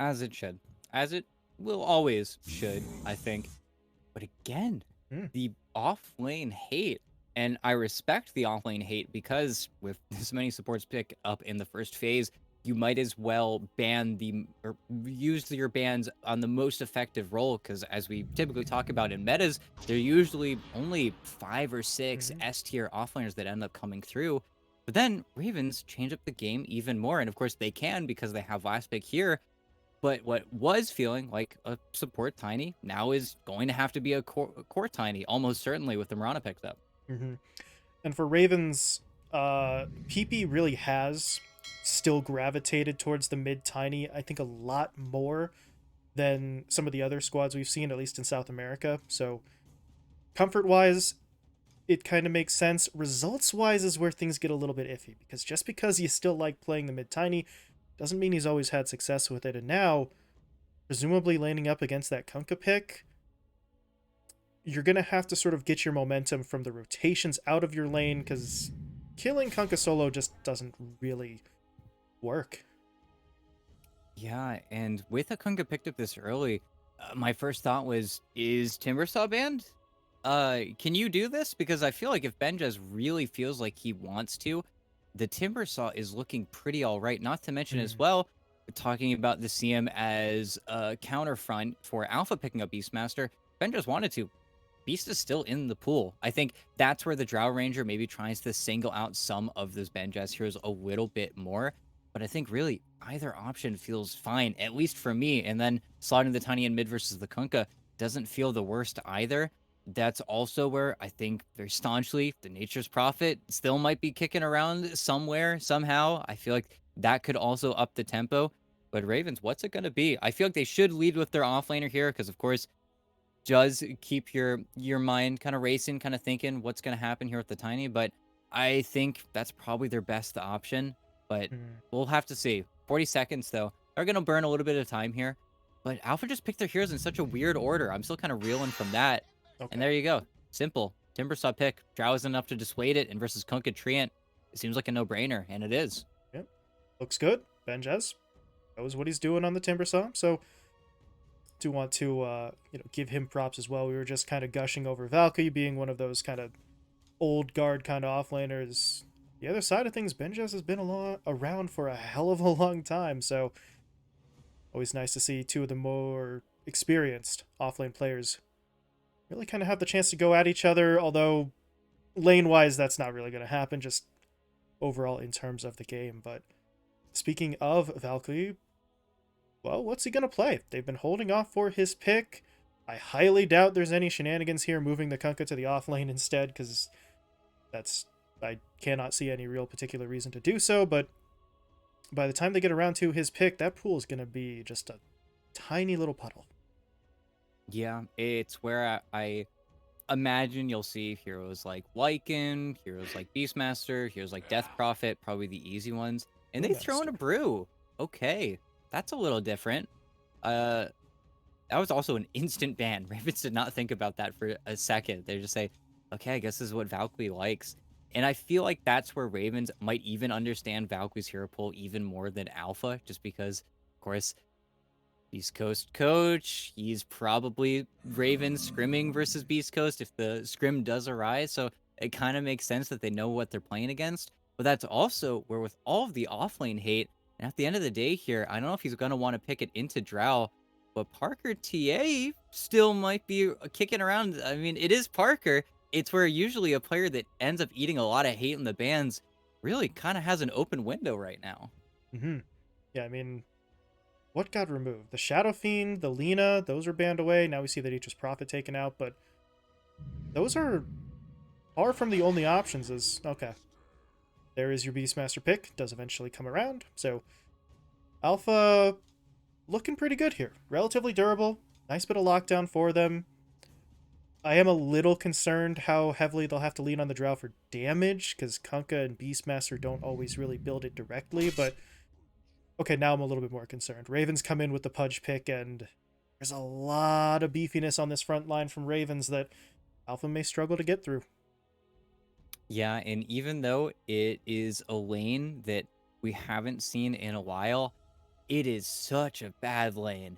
As it should. As it will always should, I think. But again, Hmm. the off lane hate. And I respect the off lane hate because with this many supports pick up in the first phase, you might as well ban the or use your bans on the most effective role. Because as we typically talk about in metas, they're usually only 5 or 6 Hmm. S tier offlaners that end up coming through. But then Ravens change up the game even more. And of course, they can because they have last pick here, but what was feeling like a support tiny now is going to have to be a core tiny, almost certainly with the Mirana picked up. Hmm. And for Ravens, PP really has still gravitated towards the mid tiny. I think a lot more than some of the other squads we've seen, at least in South America. So comfort wise, it kind of makes sense. Results wise is where things get a little bit iffy because just because you still like playing the mid tiny doesn't mean he's always had success with it. And now, presumably landing up against that Kunkka pick, you're going to have to sort of get your momentum from the rotations out of your lane because killing Kunkka solo just doesn't really work. Yeah, and with a Kunga picked up this early, my first thought was, is Timbersaw banned? Can you do this? Because I feel like if Benjaz really feels like he wants to, the Timbersaw is looking pretty all right. Not to mention as Mm. well, talking about the CM as a counterfront for Alpha picking up Beastmaster. Benjaz wanted to. Beast is still in the pool. I think that's where the Drow Ranger maybe tries to single out some of those Benjaz heroes a little bit more. But I think really either option feels fine, at least for me. And then slotting the Tiny in mid versus the Kunkka doesn't feel the worst either. That's also where I think very staunchly the Nature's Prophet still might be kicking around somewhere, somehow. I feel like that could also up the tempo. But Ravens, what's it going to be? I feel like they should lead with their offlaner here because, of course, does keep your mind kind of racing, kind of thinking what's going to happen here with the tiny. But I think that's probably their best option. But Mm. we'll have to see. 40 seconds though. They're going to burn a little bit of time here. But Alpha just picked their heroes in such a weird order. I'm still kind of reeling from that. And Okay. there you go. Simple. Timbersaw pick. Drow is enough to dissuade it. And versus Kunkka Treant, it seems like a no-brainer. And it is. Yep. Looks good. Benjaz knows what he's doing on the Timbersaw. So do want to give him props as well. We were just kind of gushing over Valkyrie being one of those kind of old guard kind of offlaners. The other side of things, Benjaz has been around for a hell of a long time, so always nice to see two of the more experienced offlane players really kind of have the chance to go at each other. Although lane wise, that's not really going to happen. Just overall in terms of the game. But speaking of Valkyrie, well, what's he going to play? They've been holding off for his pick. I highly doubt there's any shenanigans here moving the Kunkka to the off lane instead, because that's I cannot see any real particular reason to do so. But by the time they get around to his pick, that pool is going to be just a tiny little puddle. Yeah, it's where I imagine you'll see heroes like Lycan, heroes like Beastmaster, heroes like Death Prophet, probably the easy ones. And they throw in a Brewmaster. brew. Okay, that's a little different. Uh, that was also an instant ban. Ravens did not think about that for a second. They just say, okay, I guess this is what Valkyrie likes. And I feel like that's where Ravens might even understand Valkyrie's hero pool even more than Alpha, just because, of course, Beast Coast coach. He's probably Raven scrimming versus Beast Coast if the scrim does arise. So it kind of makes sense that they know what they're playing against. But that's also where, with all of the offlane hate, and at the end of the day here, I don't know if he's going to want to pick it into Drow, but Parker TA still might be kicking around. I mean, it is Parker. It's where usually a player that ends up eating a lot of hate in the bans really kind of has an open window right now. Mm-hmm. Yeah, I mean, what got removed? The Shadow Fiend, the Lena, those are banned away. Now we see that Nature's Prophet taken out, but those are far from the only options. Is okay. There is your Beastmaster pick. Does eventually come around. So Alpha looking pretty good here. Relatively durable. Nice bit of lockdown for them. I am a little concerned how heavily they'll have to lean on the Drow for damage, because Kunkka and Beastmaster don't always really build it directly, but okay, now I'm a little bit more concerned. Ravens come in with the Pudge pick, and there's a lot of beefiness on this front line from Ravens that Alpha may struggle to get through. Yeah, and even though it is a lane that we haven't seen in a while, It is such a bad lane.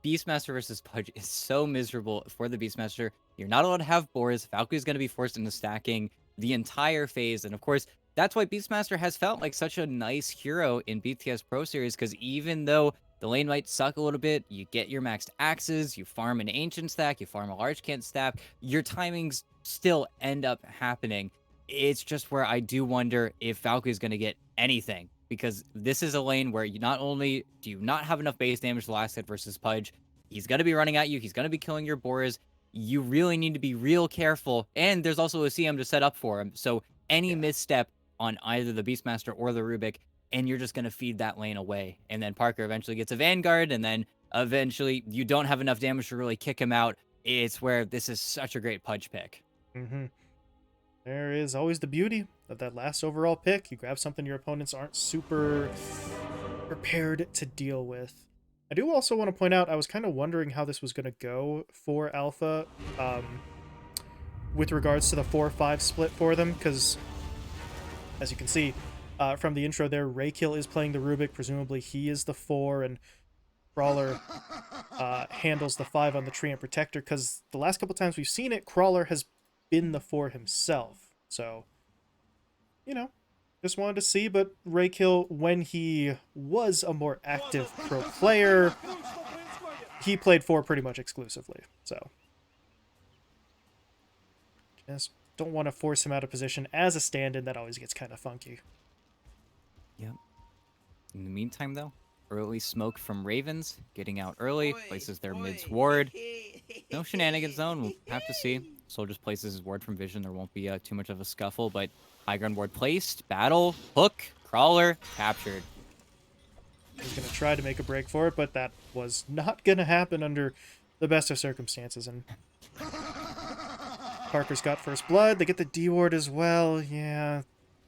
Beastmaster versus Pudge is so miserable for the Beastmaster. You're not allowed to have boars. Valkyrie's going to be forced into stacking the entire phase. And of course, that's why Beastmaster has felt like such a nice hero in BTS Pro Series, because even though the lane might suck a little bit, you get your maxed axes, you farm an ancient stack, you farm a large can stack, your timings still end up happening. It's just where I do wonder if Valkyrie's going to get anything, because this is a lane where you not only do you not have enough base damage to last hit versus Pudge, he's going to be running at you, he's going to be killing your boars. You really need to be real careful, and there's also a CM to set up for him. So any Yeah. misstep on either the Beastmaster or the Rubik, and you're just going to feed that lane away. And then Parker eventually gets a Vanguard, and then eventually you don't have enough damage to really kick him out. It's where this is such a great Pudge pick. Mm-hmm. There is always the beauty of that last overall pick. You grab something your opponents aren't super prepared to deal with. I do also want to point out, I was kind of wondering how this was going to go for Alpha with regards to the 4-5 split for them, because as you can see from the intro there, Raykill is playing the Rubik. Presumably he is the 4, and Crawler handles the 5 on the Tree and Protector, because the last couple times we've seen it, Crawler has been the 4 himself. So, you know, just wanted to see. But Raykill, when he was a more active pro player, he played 4 pretty much exclusively. So, just don't want to force him out of position as a stand-in. That always gets kind of funky. Yep. In the meantime, though, early smoke from Ravens, getting out early, places their mid's ward. No shenanigans zone, we'll have to see. Soul just places his ward from vision, there won't be too much of a scuffle, but high ground ward placed, battle, hook, crawler, captured. He's going to try to make a break for it, but that was not going to happen under the best of circumstances. And Parker's got first blood. They get the D ward as well. Yeah,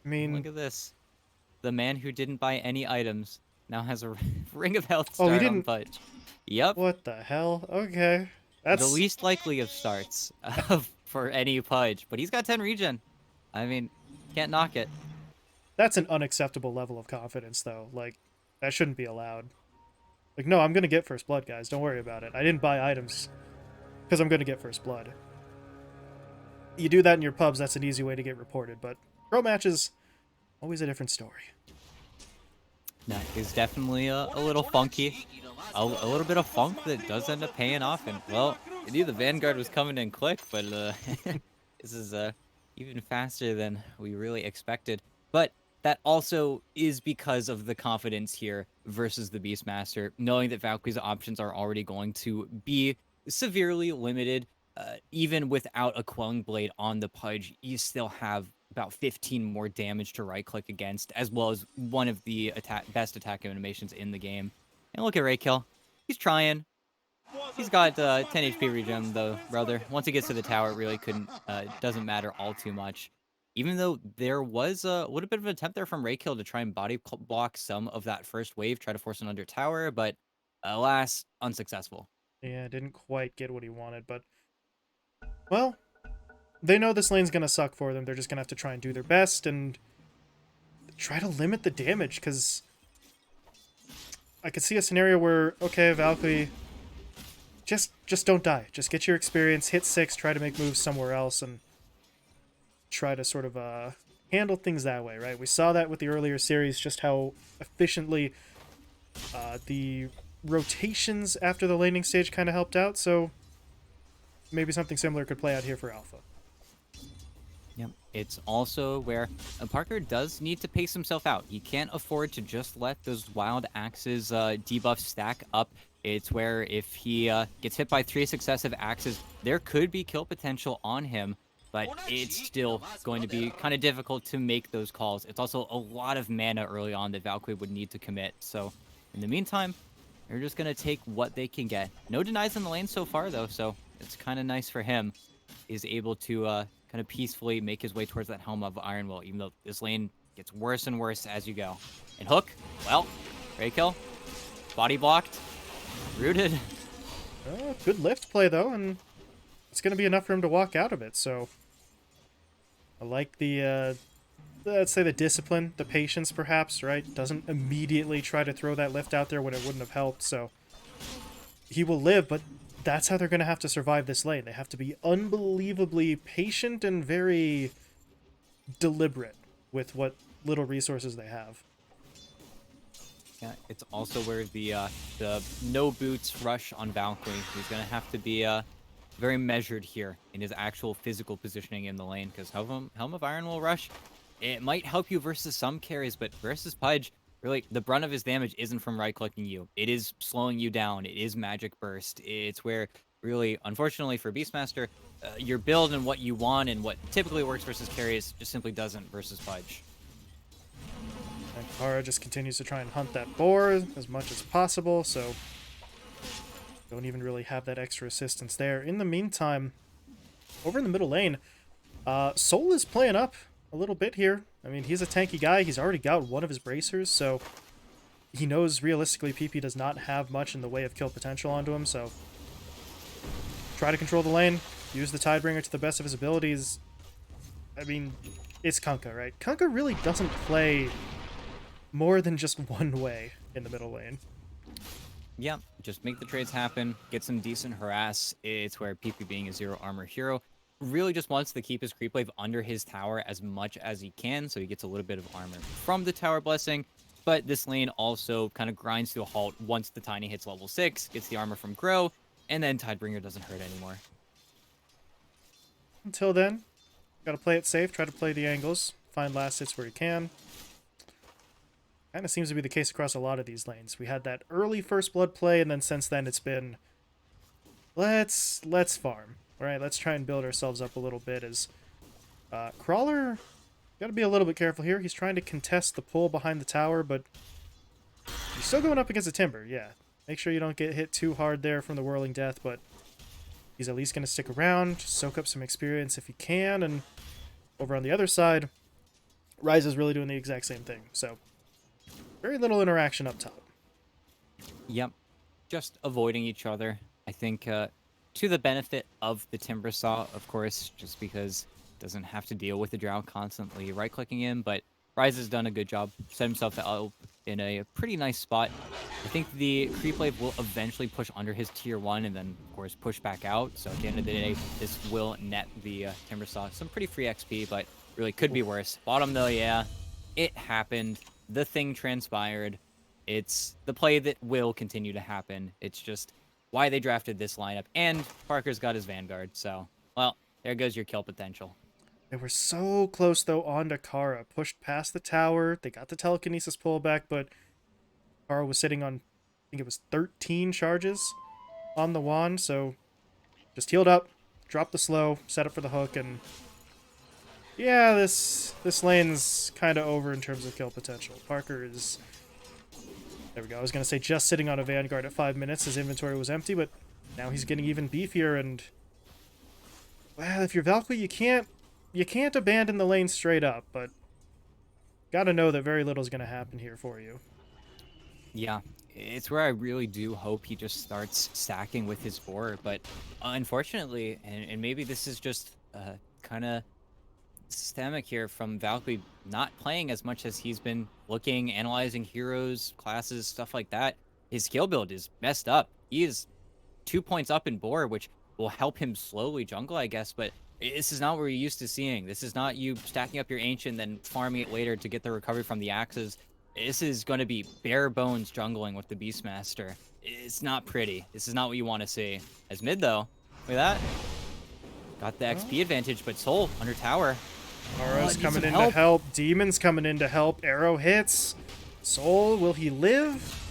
I mean, Look at this. The man who didn't buy any items now has a ring of health oh, he start on didn't. Pudge. Yep. What the hell? Okay, The that's least likely of starts for any Pudge, but he's got 10 regen. I mean, can't knock it. an unacceptable level of confidence, though. Like, that shouldn't be allowed. Like, no, I'm gonna get first blood, guys. Don't worry about it. I didn't buy items because I'm gonna get first blood. You do that in your pubs, that's an easy way to get reported, but pro matches, always a different story. That is definitely a little funky. A little bit of funk that does end up paying off. And, well, I knew the Vanguard was coming in quick, but this is even faster than we really expected. But that also is because of the confidence here versus the Beastmaster, knowing that Valkyrie's options are already going to be severely limited. Even without a Quelling Blade on the Pudge, you still have about 15 more damage to right-click against, as well as one of the best attack animations in the game. And look at Raykill. He's trying. He's got 10 HP regen, though, brother. Once he gets to the tower, it really doesn't matter all too much. Even though there was a little bit of an attempt there from Raykill to try and body block some of that first wave, try to force an under tower, but alas, unsuccessful. Yeah, didn't quite get what he wanted, but well, they know this lane's gonna suck for them. They're just gonna have to try and do their best and try to limit the damage, because I could see a scenario where, okay, Valkyrie, just don't die. Just get your experience, hit 6, try to make moves somewhere else, and try to sort of handle things that way, right? We saw that with the earlier series, just how efficiently the rotations after the laning stage kind of helped out, so maybe something similar could play out here for Alpha. Yep. It's also where Parker does need to pace himself out. He can't afford to just let those Wild Axes debuffs stack up. It's where if he gets hit by 3 successive axes, there could be kill potential on him, but it's still going to be kind of difficult to make those calls. It's also a lot of mana early on that Valkyrie would need to commit. So in the meantime, they're just going to take what they can get. No denies in the lane so far, though, so it's kind of nice for him. Is able to kind of peacefully make his way towards that Helm of Iron Will, even though this lane gets worse and worse as you go. And Hook, well, Raykill, body blocked, rooted. Good lift play, though, and it's going to be enough for him to walk out of it, so I like the let's say the discipline, the patience perhaps, right? Doesn't immediately try to throw that lift out there when it wouldn't have helped, so he will live, but that's how they're going to have to survive this lane. They have to be unbelievably patient and very deliberate with what little resources they have. Yeah, it's also where the no boots rush on Valkyrie. He's gonna have to be very measured here in his actual physical positioning in the lane, because Helm of Iron will rush. It might help you versus some carries, but versus Pudge, really the brunt of his damage isn't from right clicking you. It is slowing you down. It is magic burst. It's where really, unfortunately for Beastmaster, your build and what you want and what typically works versus carries just simply doesn't versus Pudge. And Kara just continues to try and hunt that boar as much as possible, so don't even really have that extra assistance there. In the meantime, over in the middle lane, Soul is playing up a little bit here. I mean, he's a tanky guy. He's already got one of his bracers, so he knows realistically PP does not have much in the way of kill potential onto him, so try to control the lane, use the Tidebringer to the best of his abilities. I mean, it's Kunkka, right? Kunkka really doesn't play more than just one way in the middle lane. Yeah, just make the trades happen, get some decent harass. It's where PP being a zero armor hero really just wants to keep his creep wave under his tower as much as he can, so he gets a little bit of armor from the tower blessing. But this lane also kind of grinds to a halt once the Tiny hits level 6, gets the armor from Grow, and then Tidebringer doesn't hurt anymore. Until then, gotta play it safe, try to play the angles, find last hits where you can. Kind of seems to be the case across a lot of these lanes. We had that early first blood play, and then since then it's been let's farm. Alright, let's try and build ourselves up a little bit as Crawler, gotta be a little bit careful here. He's trying to contest the pull behind the tower, but he's still going up against the Timber, yeah. Make sure you don't get hit too hard there from the Whirling Death, but he's at least going to stick around, soak up some experience if he can, and over on the other side, Ryze is really doing the exact same thing, so very little interaction up top. Yep, just avoiding each other. I think to the benefit of the Timber Saw, of course, just because it doesn't have to deal with the Drow constantly right-clicking him, but Ryze has done a good job, set himself up in a pretty nice spot. I think the creep wave will eventually push under his tier 1 and then, of course, push back out. So at the end of the day, this will net the Timber Saw some pretty free XP, but really could be worse. Bottom, though, yeah, it happened. The thing transpired. It's the play that will continue to happen. It's just why they drafted this lineup. And Parker's got his Vanguard, so, well, there goes your kill potential. They were so close, though, on to Kara. Pushed past the tower. They got the telekinesis pullback, but Kara was sitting on, I think it was 13 charges on the wand, so just healed up, dropped the slow, set up for the hook, and yeah, this lane's kind of over in terms of kill potential. Parker is, there we go, I was going to say just sitting on a Vanguard at 5 minutes. His inventory was empty, but now he's getting even beefier, and well, if you're Valkyrie, you can't abandon the lane straight up, but gotta know that very little is going to happen here for you. Yeah, it's where I really do hope he just starts stacking with his boar, but unfortunately, and maybe this is just kind of systemic here from Valkyrie not playing as much as he's been looking, analyzing heroes, classes, stuff like that. His skill build is messed up. He is 2 points up in boar, which will help him slowly jungle, I guess, but this is not what we're used to seeing. This is not you stacking up your ancient, then farming it later to get the recovery from the axes. This is going to be bare bones jungling with the Beastmaster. It's not pretty. This is not what you want to see. As mid, though, look at that. Got the XP advantage, but Soul under tower. Aura's coming in to help. Demon's coming in to help. Arrow hits. Soul, will he live?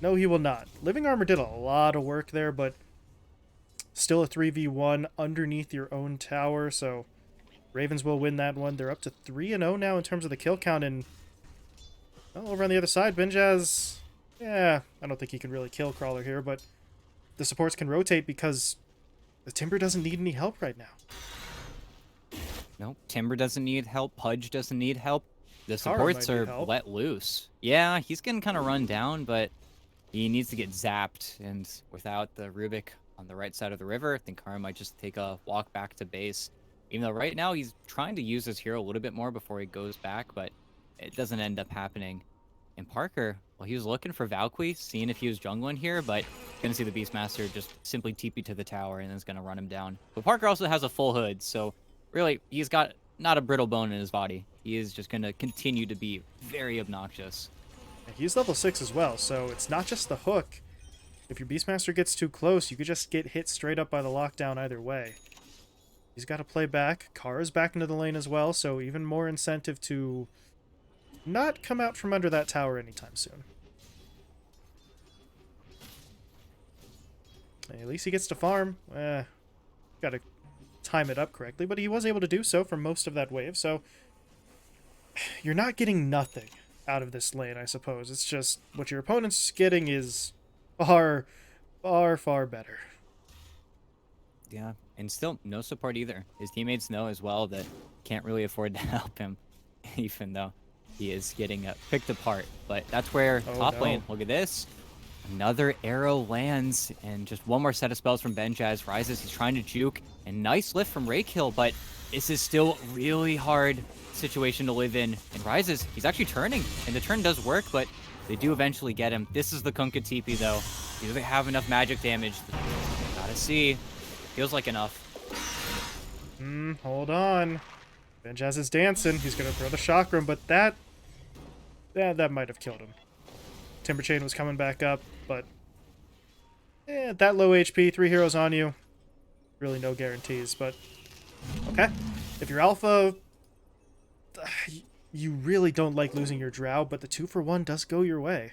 No, he will not. Living Armor did a lot of work there, but still a 3v1 underneath your own tower, so Ravens will win that one. They're up to 3-0 now in terms of the kill count, and well, over on the other side, Benjaz, yeah, I don't think he can really kill Crawler here, but the supports can rotate because the Timber doesn't need any help right now. Nope, Timber doesn't need help. Pudge doesn't need help. The Kara supports might need are help. let loose. Yeah, he's getting kind of run down, but he needs to get zapped, and without the Rubik on the right side of the river, I think Kara might just take a walk back to base. Even though right now he's trying to use his hero a little bit more before he goes back, but it doesn't end up happening. And Parker, well, he was looking for Valkyrie, seeing if he was jungling here, but gonna see the Beastmaster just simply TP to the tower and then it's gonna run him down. But Parker also has a full hood, so really he's got not a brittle bone in his body. He is just gonna continue to be very obnoxious. He's level 6 as well, so it's not just the hook. If your Beastmaster gets too close, you could just get hit straight up by the lockdown either way. He's got to play back. Kara's back into the lane as well, so even more incentive to not come out from under that tower anytime soon. At least he gets to farm. Gotta time it up correctly, but he was able to do so for most of that wave, so you're not getting nothing out of this lane, I suppose. It's just what your opponent's getting is far, far, far better. Yeah, and still no support either. His teammates know as well that can't really afford to help him, even though he is getting picked apart. But that's where top lane, look at this. Another arrow lands, and just one more set of spells from Benjaz. Rises, he's trying to juke, and nice lift from Rakill, but this is still really hard situation to live in. And Rises, he's actually turning, and the turn does work, but they do eventually get him. This is the Kunkka TP, though. He doesn't have enough magic damage. Gotta see. Feels like enough. Hold on. Benjaz is dancing. He's gonna throw the chakram, but that might have killed him. Timber Chain was coming back up, but that low HP, 3 heroes on you. Really no guarantees, but okay. If you're alpha, you really don't like losing your drow, but the 2-for-1 does go your way.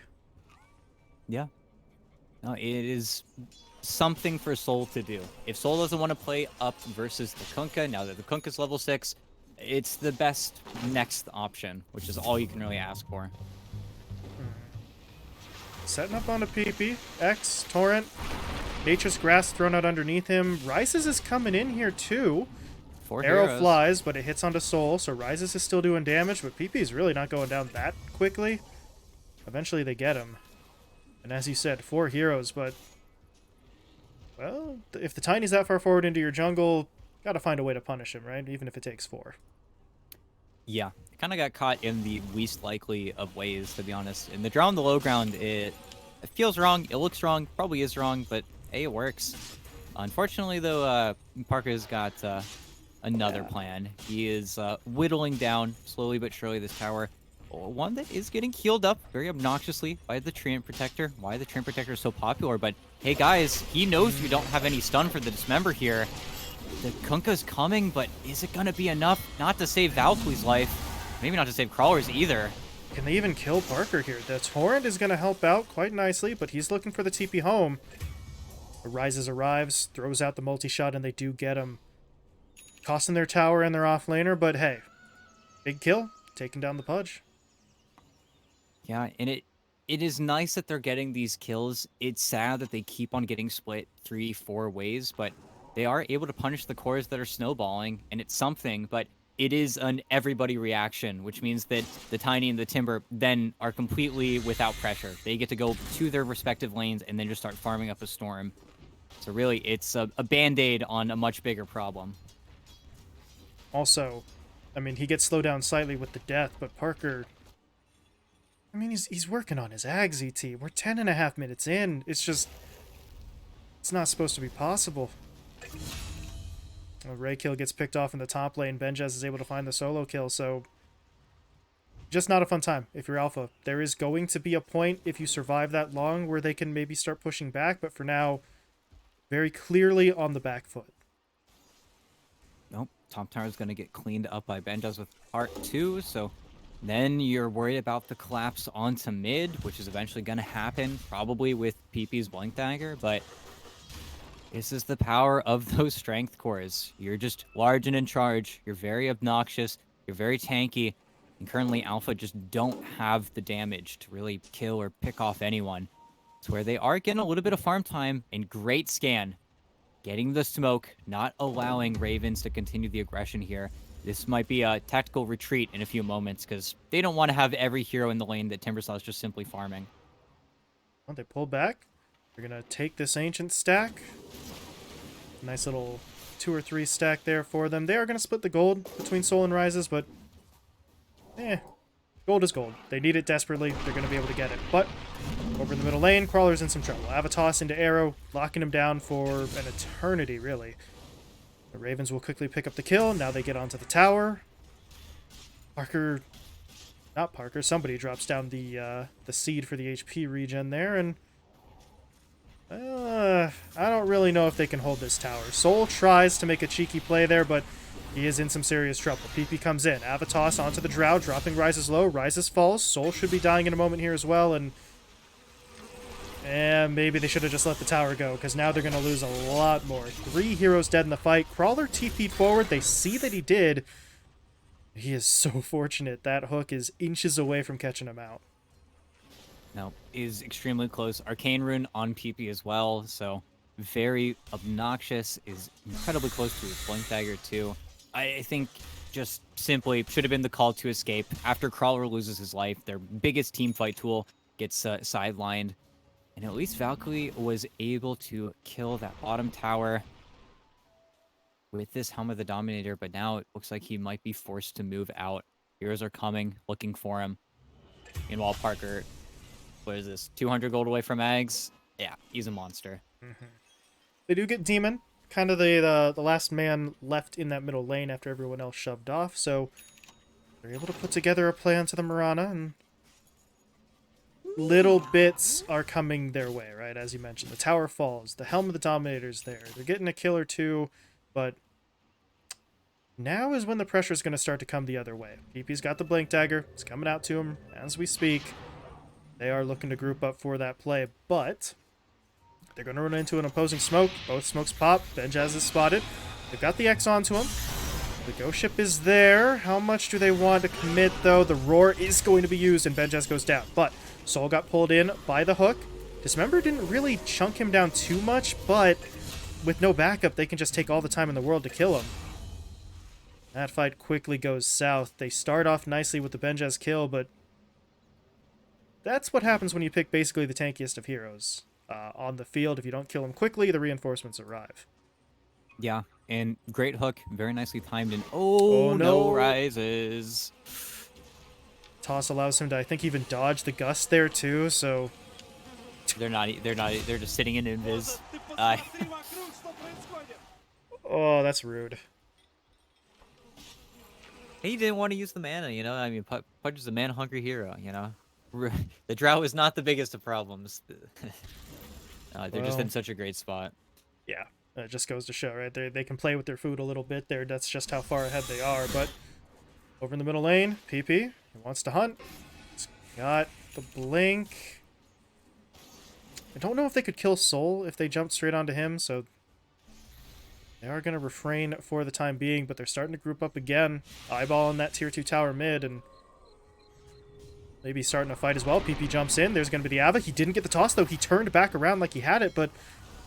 Yeah. No, it is something for Soul to do. If Soul doesn't want to play up versus the Kunkka, now that the Kunkka's level 6, it's the best next option, which is all you can really ask for. Setting up on a PP. X, Torrent. Nature's Grass thrown out underneath him. Rises is coming in here too. 4 Arrow heroes. flies, but it hits onto Soul, so Rises is still doing damage, but PP is really not going down that quickly. Eventually they get him. And as you said, 4 heroes, but well, if the Tiny's that far forward into your jungle, gotta find a way to punish him, right? Even if it takes 4. Yeah, kind of got caught in the least likely of ways, to be honest. In the draw on the low ground, it feels wrong, it looks wrong, probably is wrong, but hey, it works. Unfortunately, though, Parker's got another plan. He is whittling down, slowly but surely, this tower. One that is getting healed up very obnoxiously by the Treant Protector. Why the Treant Protector is so popular, but hey guys, he knows you don't have any stun for the Dismember here. The Kunkka's coming, but is it gonna be enough not to save Valkyrie's life? Maybe not to save Crawler's either. Can they even kill Parker here? The Torrent is going to help out quite nicely, but he's looking for the TP home. Rises arrives, throws out the multi-shot, and they do get him. Costing their tower and their offlaner, but hey, big kill, taking down the Pudge. Yeah, and it is nice that they're getting these kills. It's sad that they keep on getting split 3-4 ways, but they are able to punish the cores that are snowballing, and it's something, but it is an everybody reaction, which means that the Tiny and the Timber then are completely without pressure. They get to go to their respective lanes and then just start farming up a storm. So really, it's a band-aid on a much bigger problem. Also, I mean, he gets slowed down slightly with the death, but Parker, I mean, he's working on his Ags ET. We're 10.5 minutes in. It's just, it's not supposed to be possible. Rakill gets picked off in the top lane. Benjaz is able to find the solo kill, so just not a fun time if you're alpha. There is going to be a point, if you survive that long, where they can maybe start pushing back, but for now, very clearly on the back foot. Nope, top tower is going to get cleaned up by Benjaz with part 2, so then you're worried about the collapse onto mid, which is eventually going to happen, probably with PP's Blink Dagger, but this is the power of those strength cores. You're just large and in charge. You're very obnoxious. You're very tanky. And currently, Alpha just don't have the damage to really kill or pick off anyone. It's where they are getting a little bit of farm time and great scan. Getting the smoke, not allowing Ravens to continue the aggression here. This might be a tactical retreat in a few moments because they don't want to have every hero in the lane that Timbersaw is just simply farming. Well, they pull back. They're going to take this Ancient stack. Nice little 2 or 3 stack there for them. They are going to split the gold between Soul and Rises, but gold is gold. They need it desperately. They're going to be able to get it. But over in the middle lane, Crawler's in some trouble. Avatos into Arrow, locking him down for an eternity, really. The Ravens will quickly pick up the kill. Now they get onto the tower. Not Parker, somebody drops down the seed for the HP regen there, and I don't really know if they can hold this tower. Soul tries to make a cheeky play there, but he is in some serious trouble. PP comes in. Avatos onto the Drow, dropping Rises low. Rises falls. Soul should be dying in a moment here as well, and maybe they should have just let the tower go, because now they're going to lose a lot more. 3 heroes dead in the fight. Crawler TP'd forward. They see that he did. He is so fortunate. That hook is inches away from catching him out. No, is extremely close. Arcane Rune on PP as well, so very obnoxious. Is incredibly close to his Blink Dagger too. I think just simply should have been the call to escape. After Crawler loses his life, their biggest team fight tool gets sidelined. And at least Valkyrie was able to kill that bottom tower with this Helm of the Dominator, but now it looks like he might be forced to move out. Heroes are coming, looking for him. Meanwhile, Parker, what is this, 200 gold away from Ags? Yeah, he's a monster. They do get Demon, kind of the last man left in that middle lane after everyone else shoved off, so they're able to put together a play onto the Mirana, and little bits are coming their way, right? As you mentioned, the tower falls, the Helm of the Dominator's there, they're getting a kill or two, but now is when the pressure is going to start to come the other way. PP's got the Blink Dagger. It's coming out to him as we speak. They are looking to group up for that play, but they're going to run into an opposing smoke. Both smokes pop. Benjaz is spotted. They've got the X onto him. The ghost ship is there. How much do they want to commit, though? The roar is going to be used, and Benjaz goes down. But Soul got pulled in by the hook. Dismember didn't really chunk him down too much, but with no backup, they can just take all the time in the world to kill him. That fight quickly goes south. They start off nicely with the Benjaz kill, but that's what happens when you pick basically the tankiest of heroes on the field. If you don't kill him quickly, the reinforcements arrive. Yeah, and great hook, very nicely timed, and oh no Rises. Toss allows him to, I think, even dodge the gust there too, so they're just sitting in invis. Oh, that's rude. He didn't want to use the mana, you know? I mean, Pudge is a mana-hungry hero, you know? The Drow is not the biggest of problems. They're just in such a great spot. Yeah, it just goes to show, right? They can play with their food a little bit there. That's just how far ahead they are. But over in the middle lane, PP, he wants to hunt. He's got the blink. I don't know if they could kill Soul if they jumped straight onto him, so they are going to refrain for the time being, but they're starting to group up again. Eyeballing that tier 2 tower mid, and maybe starting to fight as well. PP jumps in. There's going to be the Ava. He didn't get the toss, though. He turned back around like he had it, but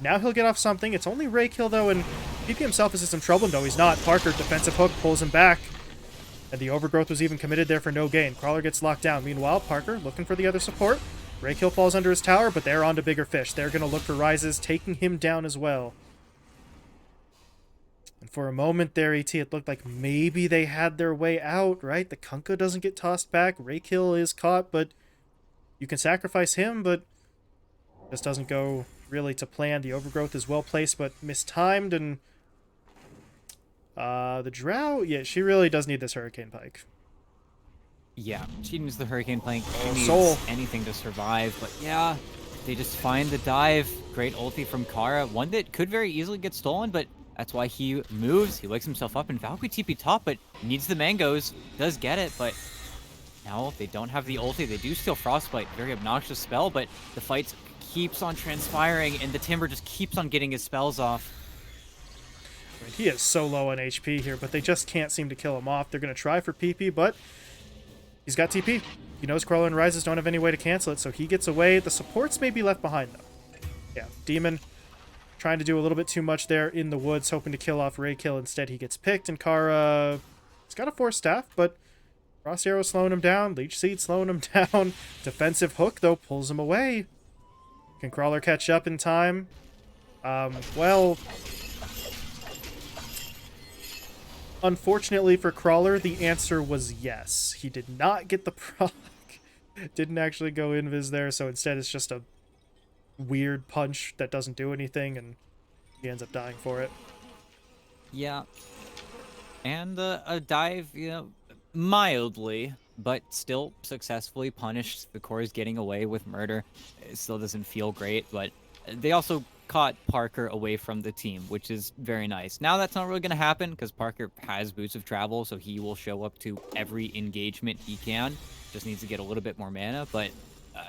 now he'll get off something. It's only Ray kill, though, and PP himself is in some trouble. No, he's not. Parker, defensive hook, pulls him back, and the overgrowth was even committed there for no gain. Crawler gets locked down. Meanwhile, Parker looking for the other support. Ray kill falls under his tower, but they're on to bigger fish. They're going to look for Rises, taking him down as well. And for a moment there, ET, it looked like maybe they had their way out, right? The Kunkka doesn't get tossed back. Raykill is caught, but you can sacrifice him, but this doesn't go really to plan. The overgrowth is well placed, but mistimed, and the Drow, yeah, she really does need this Hurricane Pike. Yeah, she needs the Hurricane Pike. She needs Soul. anything to survive, but yeah, they just find the dive. Great ulti from Kara. One that could very easily get stolen, but that's why he moves. He wakes himself up, and Valkyrie TP top, but needs the mangoes. Does get it, but now they don't have the ulti. They do steal Frostbite. Very obnoxious spell, but the fight keeps on transpiring, and the Timber just keeps on getting his spells off. He is so low on HP here, but they just can't seem to kill him off. They're going to try for PP, but he's got TP. He knows Crawler and Rises don't have any way to cancel it, so he gets away. The supports may be left behind, though. Yeah, Demon trying to do a little bit too much there in the woods, hoping to kill off Raykill. Instead, he gets picked, and Kara, he's got a Force Staff, but Frost Arrow slowing him down, Leech Seed slowing him down. Defensive hook, though, pulls him away. Can Crawler catch up in time? Well, Unfortunately for Crawler, the answer was yes. He did not get the proc. Didn't actually go invis there, so instead it's just a weird punch that doesn't do anything, and he ends up dying for it. Yeah, and a dive, mildly, but still successfully punished. The core is getting away with murder. It still doesn't feel great, but they also caught Parker away from the team, which is very nice. Now that's not really going to happen because Parker has boots of travel, so he will show up to every engagement he can. Just needs to get a little bit more mana, but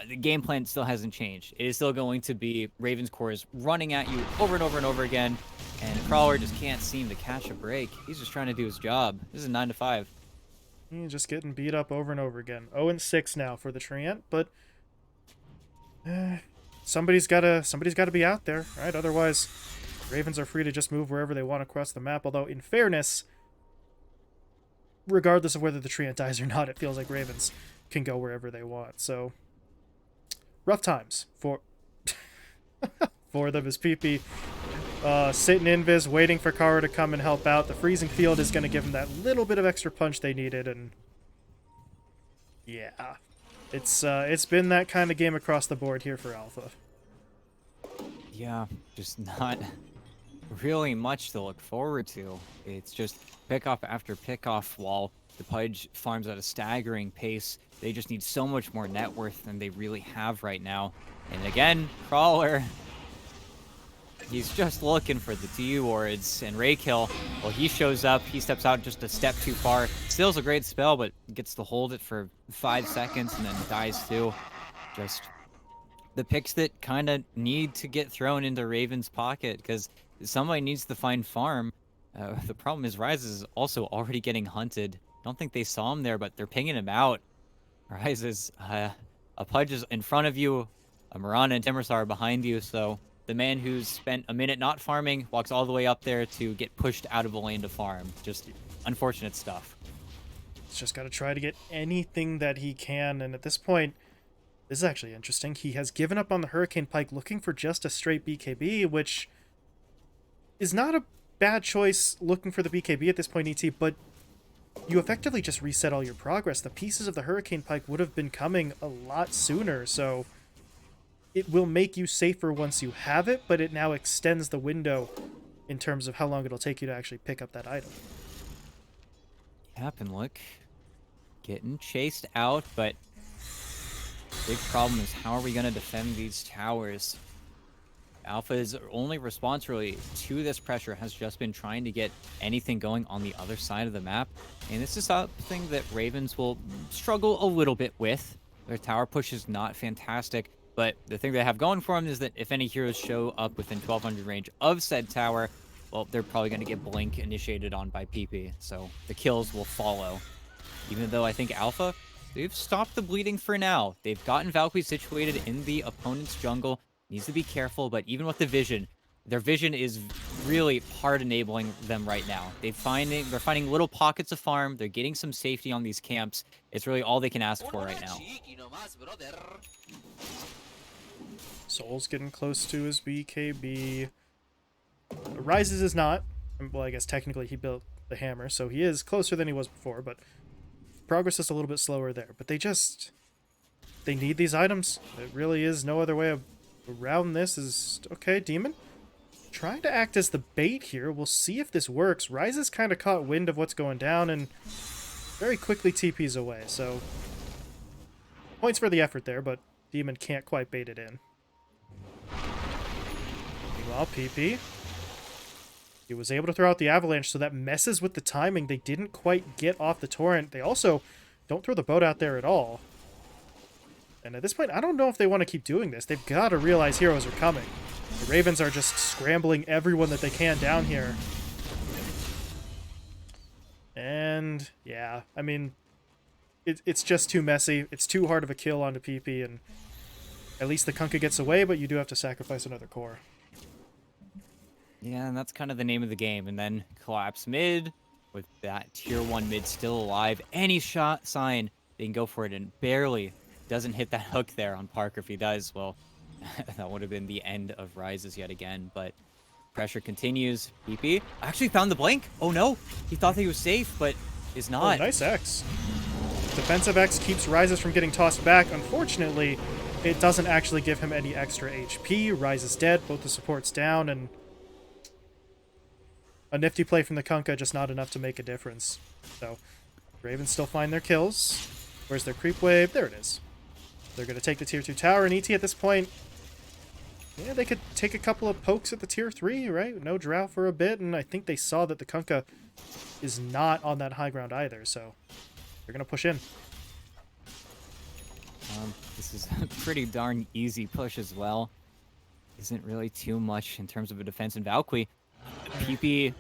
the game plan still hasn't changed. It is still going to be Raven's core is running at you over and over and over again, and Crawler just can't seem to catch a break. He's just trying to do his job. This is 9 to 5. He's just getting beat up over and over again. 0-6 now for the Treant, but somebody's gotta be out there, right? Otherwise, Ravens are free to just move wherever they want across the map. Although, in fairness, regardless of whether the Treant dies or not, it feels like Ravens can go wherever they want. So, rough times for for them as PP sitting invis, waiting for Kara to come and help out. The freezing field is going to give them that little bit of extra punch they needed, and yeah, it's been that kind of game across the board here for Alpha. Yeah, just not really much to look forward to. It's just pickoff after pickoff while the Pudge farms at a staggering pace. They just need so much more net worth than they really have right now. And again, Crawler, he's just looking for the TU wards, and Raykill, well, he shows up, he steps out just a step too far. Steals a great spell, but gets to hold it for 5 seconds and then dies too. Just the picks that kind of need to get thrown into Raven's pocket, because somebody needs to find farm. The problem is Ryze is also already getting hunted. I don't think they saw him there, but they're pinging him out. Ryze is, a Pudge is in front of you, a Mirana and Timberstar are behind you, so the man who's spent a minute not farming walks all the way up there to get pushed out of a lane to farm. Just unfortunate stuff. He's just got to try to get anything that he can, and at this point, this is actually interesting. He has given up on the Hurricane Pike, looking for just a straight BKB, which is not a bad choice looking for the BKB at this point, ET, but you effectively just reset all your progress. The pieces of the Hurricane Pike would have been coming a lot sooner, so it will make you safer once you have it, but it now extends the window in terms of how long it'll take you to actually pick up that item. Yep, and look, getting chased out, but big problem is how are we going to defend these towers? Alpha's only response really to this pressure has just been trying to get anything going on the other side of the map. And this is something that Ravens will struggle a little bit with. Their tower push is not fantastic, but the thing they have going for them is that if any heroes show up within 1200 range of said tower, well, they're probably going to get blink initiated on by PP. So the kills will follow. Even though I think Alpha, they've stopped the bleeding for now. They've gotten Valkyrie situated in the opponent's jungle. Needs to be careful, but even with the vision, their vision is really hard enabling them right now. They're finding little pockets of farm. They're getting some safety on these camps. It's really all they can ask for right now. Soul's getting close to his BKB. Rises is not. Well, I guess technically he built the hammer, so he is closer than he was before, but progress is a little bit slower there. But they need these items. It really is no other way around this. Is okay, Demon trying to act as the bait here. We'll see if this works. Ryze has kind of caught wind of what's going down and very quickly TPs away, so points for the effort there, but Demon can't quite bait it in. Meanwhile, PP, he was able to throw out the avalanche, so that messes with the timing. They didn't quite get off the torrent. They also don't throw the boat out there at all. And at this point, I don't know if they want to keep doing this. They've got to realize heroes are coming. The Ravens are just scrambling everyone that they can down here. And, yeah, I mean, it's just too messy. It's too hard of a kill onto PP, and at least the Kunkka gets away, but you do have to sacrifice another core. Yeah, and that's kind of the name of the game. And then collapse mid, with that tier 1 mid still alive. Any shot sign, they can go for it, and barely doesn't hit that hook there on Parker. If he does, well, that would have been the end of Rises yet again. But Pressure continues. PP actually found the blink. Oh no, he thought that he was safe, but is Oh, not. nice X. Defensive X keeps Rises from getting tossed back. Unfortunately, it doesn't actually give him any extra HP. Rise is dead, both the supports down, and a nifty play from the Kunkka, just not enough to make a difference. So, Ravens still find their kills. Where's their creep wave? There it is. They're going to take the tier 2 tower, and ET at this point, yeah, they could take a couple of pokes at the tier 3, right? No drow for a bit, and I think they saw that the Kunkka is not on that high ground either, so they're going to push in. This is a pretty darn easy push as well. Isn't really too much in terms of a defense in Valkyrie. PP,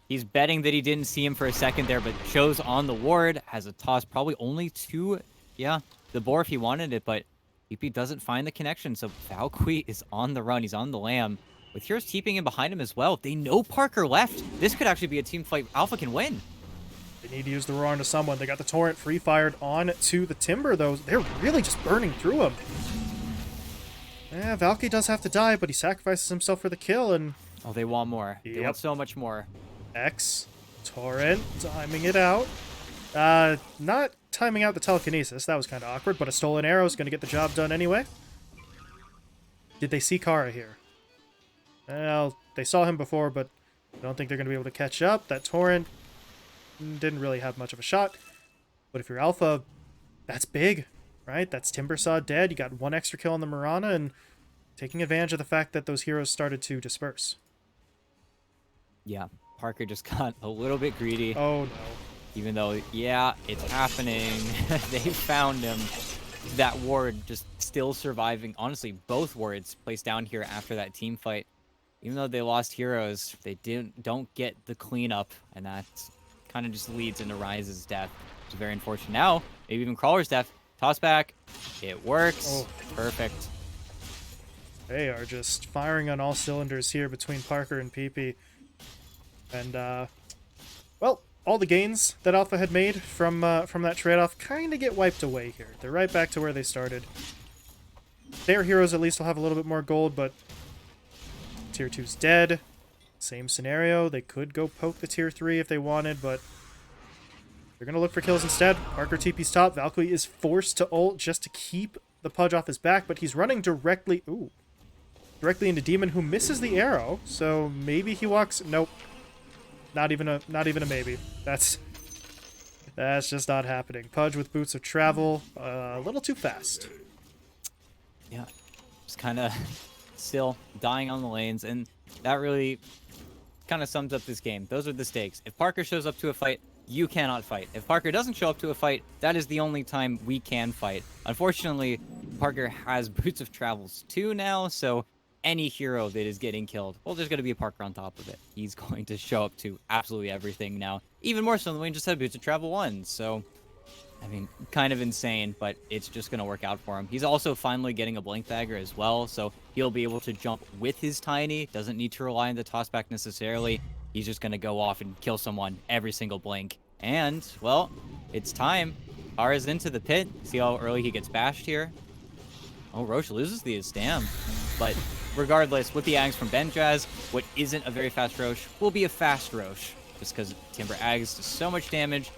he's betting that he didn't see him for a second there, but shows on the ward, has a toss probably only to, yeah, the boar if he wanted it, but PP doesn't find the connection, so Valkyrie is on the run. He's on the lamb, with heroes keeping him behind him as well. They know Parker left. This could actually be a team fight Alpha can win. They need to use the roar onto someone. They got the torrent free-fired on to the Timber, though. They're really just burning through him. Yeah, Valky does have to die, but he sacrifices himself for the kill, and... Oh, they want more. They want so much more. X, torrent, timing it out. Not timing out the telekinesis. That was kind of awkward, but a stolen arrow is going to get the job done anyway. Did they see Kara here? Well, they saw him before, but I don't think they're going to be able to catch up. That torrent didn't really have much of a shot. But if you're Alpha, that's big, right? That's Timbersaw dead. You got one extra kill on the Mirana, and taking advantage of the fact that those heroes started to disperse. Yeah, Parker just got a little bit greedy. Oh, no. Even though, yeah, it's happening. They found him. That ward just still surviving. Honestly, both wards placed down here after that team fight. Even though they lost heroes, they don't get the cleanup, and that kind of just leads into Rise's death. It's very unfortunate. Now, maybe even Crawler's death. Toss back. It works. Oh. Perfect. They are just firing on all cylinders here between Parker and PP. And, well, all the gains that Alpha had made from that trade-off kind of get wiped away here. They're right back to where they started. Their heroes at least will have a little bit more gold, but Tier 2's dead. Same scenario. They could go poke the Tier 3 if they wanted, but they're going to look for kills instead. Parker TP's top. Valkyrie is forced to ult just to keep the Pudge off his back, but he's running directly into Demon, who misses the arrow, so maybe he walks... Nope. Not even a maybe. That's just not happening. Pudge with Boots of Travel, a little too fast. Yeah, just kind of still dying on the lanes, and that really kind of sums up this game. Those are the stakes. If Parker shows up to a fight, you cannot fight. If Parker doesn't show up to a fight, that is the only time we can fight. Unfortunately, Parker has Boots of Travels too now, so any hero that is getting killed, well, there's going to be a Parker on top of it. He's going to show up to absolutely everything now. Even more so than we just had Boots of Travel 1. So, I mean, kind of insane, but it's just going to work out for him. He's also finally getting a Blink Dagger as well, so he'll be able to jump with his Tiny. Doesn't need to rely on the tossback necessarily. He's just going to go off and kill someone every single blink. And, well, it's time. Kara's into the pit. See how early he gets bashed here? Oh, Roche loses the Stam. But regardless, with the Ags from Benjaz, what isn't a very fast Roche will be a fast Roche. Just because Timber Ags does so much damage,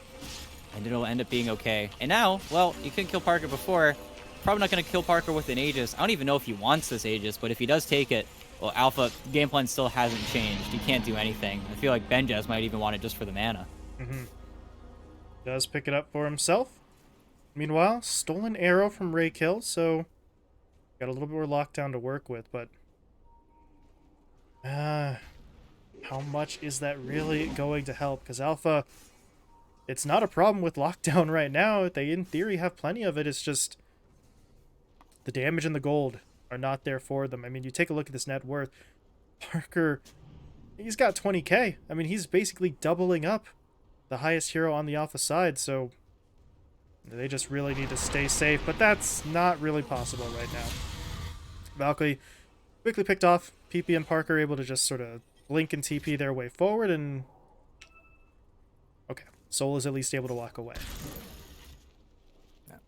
and it'll end up being okay. And now, well, you couldn't kill Parker before. Probably not going to kill Parker with an Aegis. I don't even know if he wants this Aegis, but if he does take it, well, Alpha game plan still hasn't changed. He can't do anything. I feel like Benjaz might even want it just for the mana. Does pick it up for himself. Meanwhile, stolen arrow from Ray Kill, so got a little bit more lockdown to work with, but how much is that really going to help? Because Alpha, it's not a problem with lockdown right now. They, in theory, have plenty of it. It's just the damage and the gold are not there for them. I mean, you take a look at this net worth. Parker, he's got 20k. I mean, he's basically doubling up the highest hero on the Alpha side, so they just really need to stay safe, but that's not really possible right now. Valkyrie quickly picked off. PP and Parker able to just sort of blink and TP their way forward, and okay, Soul is at least able to walk away.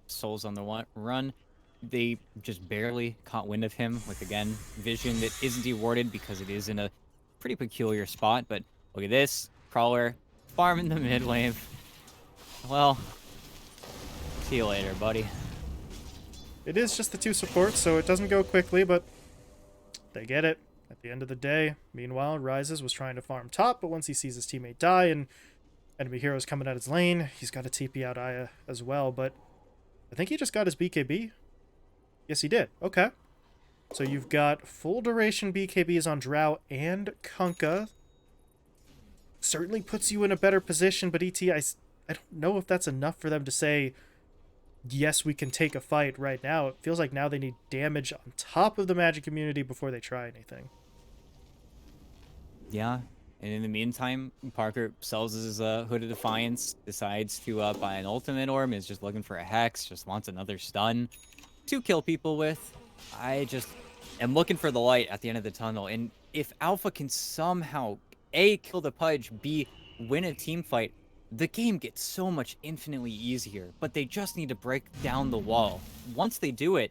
Soul's on the run. they just barely caught wind of him with, again, vision that isn't rewarded because it is in a pretty peculiar spot. But look at this. Crawler farming the mid wave. Well, see you later, buddy. It is just the two supports, so it doesn't go quickly, but they get it. At the end of the day, meanwhile, Rises was trying to farm top, but once he sees his teammate die and enemy heroes coming out his lane, he's got a TP out Aya as well, but I think he just got his BKB. Yes, he did. Okay. So you've got full duration BKBs on Drow and Kunkka. Certainly puts you in a better position, but I don't know if that's enough for them to say, yes, we can take a fight right now. It feels like now they need damage on top of the magic immunity before they try anything. Yeah. And in the meantime, Parker sells his Hood of Defiance, decides to buy an ultimate orb, is just looking for a Hex, just wants another stun to kill people with. I just am looking for the light at the end of the tunnel. And if Alpha can somehow, A, kill the Pudge, B, win a team fight, the game gets so much infinitely easier. But they just need to break down the wall. Once they do it,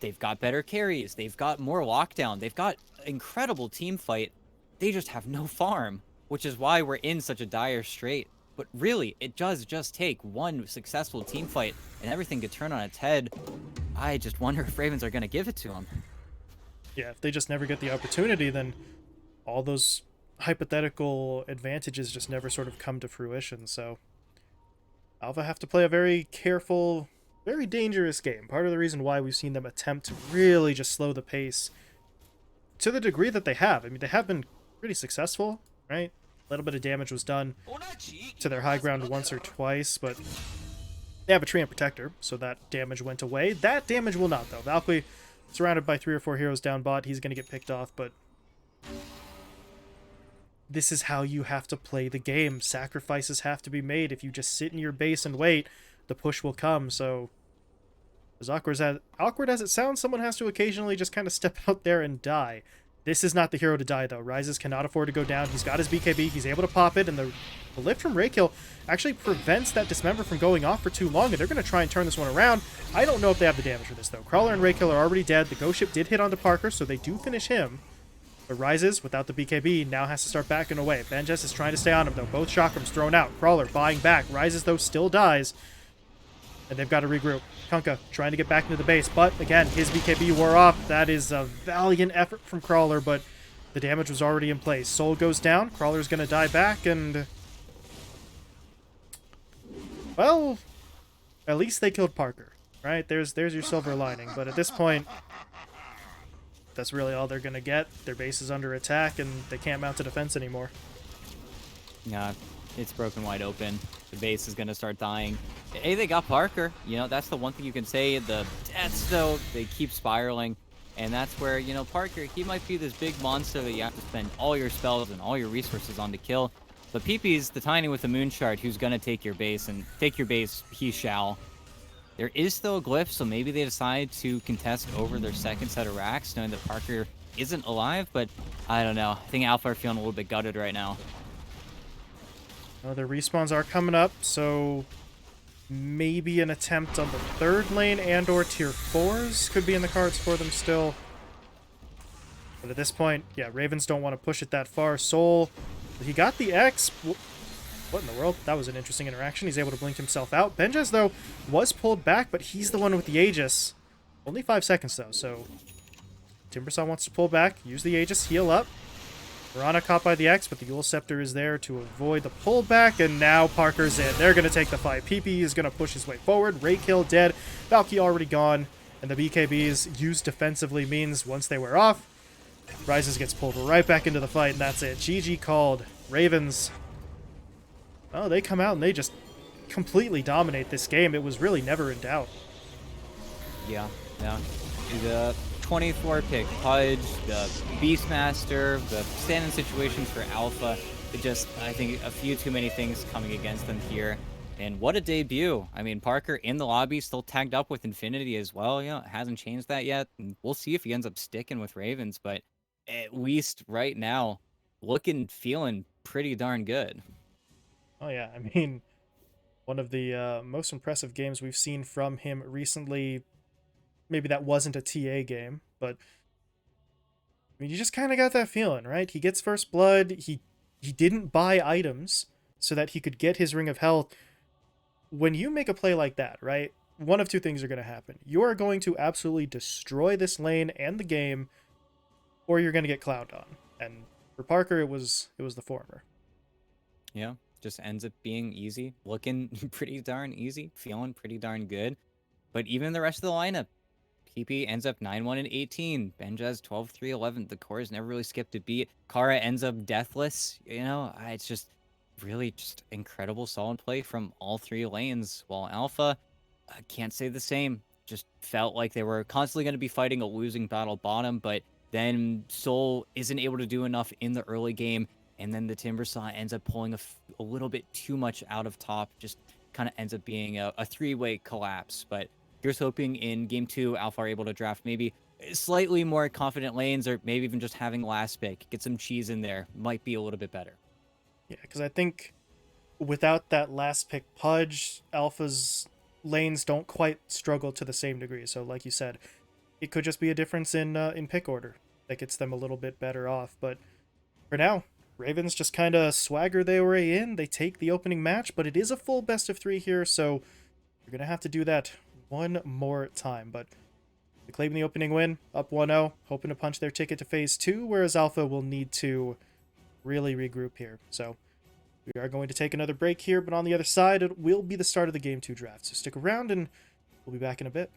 they've got better carries, they've got more lockdown, they've got incredible team fight. They just have no farm, which is why we're in such a dire strait. But really, it does just take one successful team fight and everything could turn on its head. I just wonder if Ravens are going to give it to them. Yeah, if they just never get the opportunity, then all those hypothetical advantages just never sort of come to fruition. So Alpha have to play a very careful, very dangerous game. Part of the reason why we've seen them attempt to really just slow the pace to the degree that they have. I mean, they have been pretty successful, right? A little bit of damage was done to their high ground once or twice, but they have a Treant Protector, so that damage went away. That damage will not, though. Valkyrie, surrounded by 3 or 4 heroes down bot, he's going to get picked off, but this is how you have to play the game. Sacrifices have to be made. If you just sit in your base and wait, the push will come, so as awkward as it sounds, someone has to occasionally just kind of step out there and die. This is not the hero to die, though. Rises cannot afford to go down. He's got his BKB. He's able to pop it, and the lift from Raykill actually prevents that Dismember from going off for too long, and they're going to try and turn this one around. I don't know if they have the damage for this, though. Crawler and Raykill are already dead. The Ghost Ship did hit onto Parker, so they do finish him. But Rises, without the BKB, now has to start backing away. Benjes is trying to stay on him, though. Both chakrams thrown out. Crawler buying back. Rises, though, still dies. And they've got to regroup. Kunkka trying to get back into the base, but again, his BKB wore off. That is a valiant effort from Crawler, but the damage was already in place. Soul goes down. Crawler's going to die back, and well, at least they killed Parker, right? There's your silver lining, but at this point, that's really all they're going to get. Their base is under attack, and they can't mount a defense anymore. Yeah, it's broken wide open. The base is going to start dying. Hey, they got Parker. You know, that's the one thing you can say. The deaths, though, they keep spiraling. And that's where, you know, Parker, he might be this big monster that you have to spend all your spells and all your resources on to kill. But PP's the tiny with the moon shard who's going to take your base, and take your base he shall. There is still a glyph, so maybe they decide to contest over their second set of racks, knowing that Parker isn't alive, but I don't know. I think Alpha are feeling a little bit gutted right now. Oh, their respawns are coming up, so maybe an attempt on the third lane and or tier 4s could be in the cards for them still. But at this point, yeah, Ravens don't want to push it that far. Soul, he got the X. What in the world? That was an interesting interaction. He's able to blink himself out. Benjes, though, was pulled back, but he's the one with the Aegis. Only 5 seconds, though, so Timbersaw wants to pull back, use the Aegis, heal up. Mirana caught by the X, but the Yule Scepter is there to avoid the pullback, and now Parker's in. They're going to take the fight. PP is going to push his way forward. Raykill dead. Valky already gone, and the BKBs used defensively means once they wear off, Rises gets pulled right back into the fight, and that's it. GG called. Ravens, oh, they come out and they just completely dominate this game. It was really never in doubt. Yeah. The 24 pick Pudge, the Beastmaster, the stand-in situations for Alpha. It just, I think, a few too many things coming against them here. And what a debut. I mean, Parker in the lobby, still tagged up with Infinity as well. You know, it hasn't changed that yet. And we'll see if he ends up sticking with Ravens, but at least right now, feeling pretty darn good. Oh, yeah. I mean, one of the most impressive games we've seen from him recently. maybe that wasn't a TA game, but I mean, you just kind of got that feeling, right? He gets first blood. He didn't buy items so that he could get his ring of health. When you make a play like that, right? One of two things are going to happen. You are going to absolutely destroy this lane and the game, or you're going to get clowned on. And for Parker, it was the former. Yeah, just ends up being easy, looking pretty darn easy, feeling pretty darn good. But even the rest of the lineup, PP ends up 9-1 and 18. Benjaz 12-3, 11. The cores never really skipped a beat. Kara ends up deathless. It's just really just incredible solid play from all three lanes. While Alpha, I can't say the same. Just felt like they were constantly going to be fighting a losing battle bottom, but then Soul isn't able to do enough in the early game, and then the Timbersaw ends up pulling a little bit too much out of top. Just kind of ends up being a three-way collapse. But here's hoping in game 2, Alpha are able to draft maybe slightly more confident lanes, or maybe even just having last pick, get some cheese in there, might be a little bit better. Yeah, because I think without that last pick Pudge, Alpha's lanes don't quite struggle to the same degree. So, like you said, it could just be a difference in pick order that gets them a little bit better off. But for now, Ravens just kind of swagger their way in. They take the opening match, but it is a full best of 3 here, so you're going to have to do that one more time. But they claim the opening win, up 1-0, hoping to punch their ticket to Phase 2, whereas Alpha will need to really regroup here. So we are going to take another break here, but on the other side, it will be the start of the Game 2 draft. So stick around, and we'll be back in a bit.